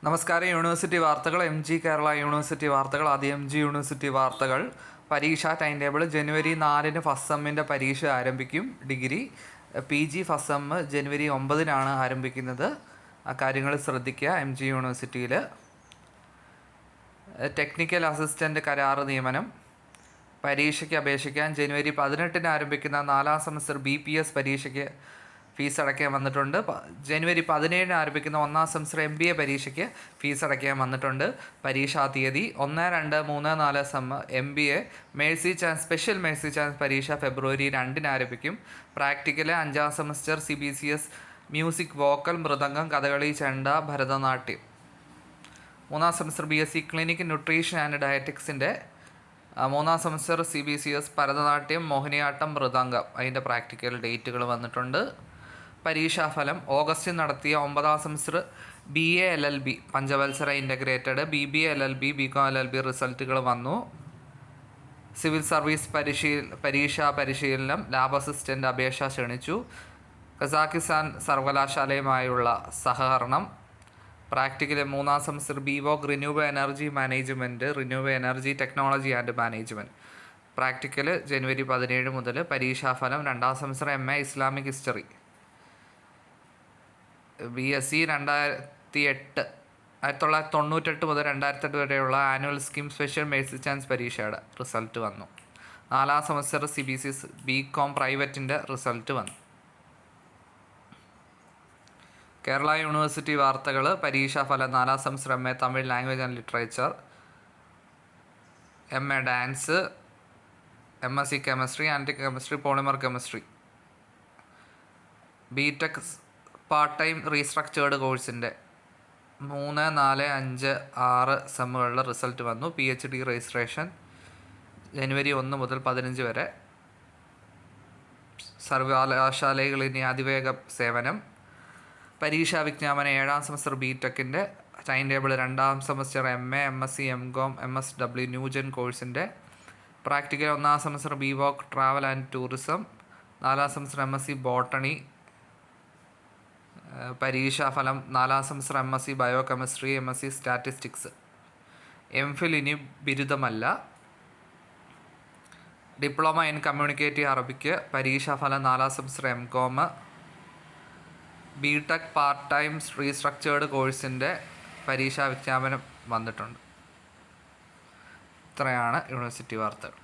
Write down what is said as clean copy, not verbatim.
നമസ്കാരം. യൂണിവേഴ്സിറ്റി വാർത്തകൾ. MG Kerala university വാർത്തകൾ. ആദ്യം MG യൂണിവേഴ്സിറ്റി വാർത്തകൾ. പരീക്ഷാ ടൈം ടേബിൾ. ജനുവരി 4 ഫസ്റ്റ് സെമ്മിൻ്റെ പരീക്ഷ ആരംഭിക്കും. ഡിഗ്രി PG ഫസ്റ്റ് സെമ്മ് ജനുവരി 9 ആരംഭിക്കുന്നത്. കാര്യങ്ങൾ ശ്രദ്ധിക്കുക. MG യൂണിവേഴ്സിറ്റിയിൽ ടെക്നിക്കൽ അസിസ്റ്റൻ്റ് കരാർ നിയമനം. പരീക്ഷയ്ക്ക് അപേക്ഷിക്കാൻ ജനുവരി 18 ആരംഭിക്കുന്ന 4ാം സെമസ്റ്റർ BPS പരീക്ഷയ്ക്ക് ഫീസ് അടയ്ക്കാൻ വന്നിട്ടുണ്ട്. ജനുവരി 17 ആരംഭിക്കുന്ന 1ാം സെമസ്റ്റർ MBA പരീക്ഷയ്ക്ക് ഫീസ് അടയ്ക്കാൻ വന്നിട്ടുണ്ട്. പരീക്ഷാ തീയതി 1, 2, 3, 4 sem MBA mercy chance special mercy chance പരീക്ഷ ഫെബ്രുവരി 2 ആരംഭിക്കും. പ്രാക്ടിക്കൽ 5ാം semester CBCS music, vocal, mridangam, Kathakali, chenda, Bharatanatyam. 3ാം semester BSc clinic nutrition and ഡയറ്റിക്സിൻ്റെ 3ാം സെമസ്റ്റർ CBCS ഭരതനാട്യം, മോഹിനിയാട്ടം, മൃദംഗം. അതിൻ്റെ പ്രാക്ടിക്കൽ ഡേറ്റുകൾ വന്നിട്ടുണ്ട്. പരീക്ഷാഫലം. ഓഗസ്റ്റിൽ നടത്തിയ 9ാം സെമസ്റ്റർ BA LLB പഞ്ചവത്സര integrated, BBA LLB, BCom LLB റിസൾട്ടുകൾ വന്നു. സിവിൽ സർവീസ് പരീക്ഷാ പരിശീലനം ലാബ് അസിസ്റ്റൻ്റ് അപേക്ഷ ക്ഷണിച്ചു. കസാക്കിസ്ഥാൻ സർവകലാശാലയുമായുള്ള സഹകരണം. പ്രാക്ടിക്കൽ 3ാം semester BVOC renewable energy management, renewable energy technology and management. Practical ജനുവരി 17 മുതൽ. പരീക്ഷാഫലം. 2ാം semester MA Islamic history BSc 1998 മുതൽ 2008 വരെയുള്ള annual scheme special mercy chance പരീക്ഷയുടെ റിസൾട്ട് വന്നു. 4ാം സെമസ്റ്റർ CBCS BCom പ്രൈവറ്റിൻ്റെ റിസൾട്ട് വന്നു. കേരള യൂണിവേഴ്സിറ്റി വാർത്തകൾ. പരീക്ഷാഫലം. 4ാം semester MA Tamil language and literature, MA dance, MSc chemistry, ആൻറ്റി chemistry, polymer chemistry. BTech part time restructured കോഴ്സിൻ്റെ 3, 4, 5, 6 സെമ്മുകളിലെ റിസൾട്ട് വന്നു. PhD രജിസ്ട്രേഷൻ ജനുവരി 1 മുതൽ 15 വരെ. സർവകലാശാലകളിൽ അതിവേഗ സേവനം. പരീക്ഷാ വിജ്ഞാപനം. 7ാം സെമസ്റ്റർ BTechൻ്റെ ടൈം ടേബിൾ. 2ാം semester MA, MSc, MCom, MSW new gen കോഴ്സിൻ്റെ പ്രാക്ടിക്കൽ. 1ാം semester BVOC travel and tourism. 4ാം സെമസ്റ്റർ MSc ബോട്ടണി. പരീക്ഷാഫലം. 4ാം semester MSc bio chemistry, MSc statistics. MPhil ഇനി ബിരുദമല്ല. Diploma in communicative Arabic. പരീക്ഷാഫലം. 4ാം semester MCom. BTech part time restructured കോഴ്സിൻ്റെ പരീക്ഷാ വിജ്ഞാപനം വന്നിട്ടുണ്ട്. ഇത്രയാണ് യൂണിവേഴ്സിറ്റി വാർത്തകൾ.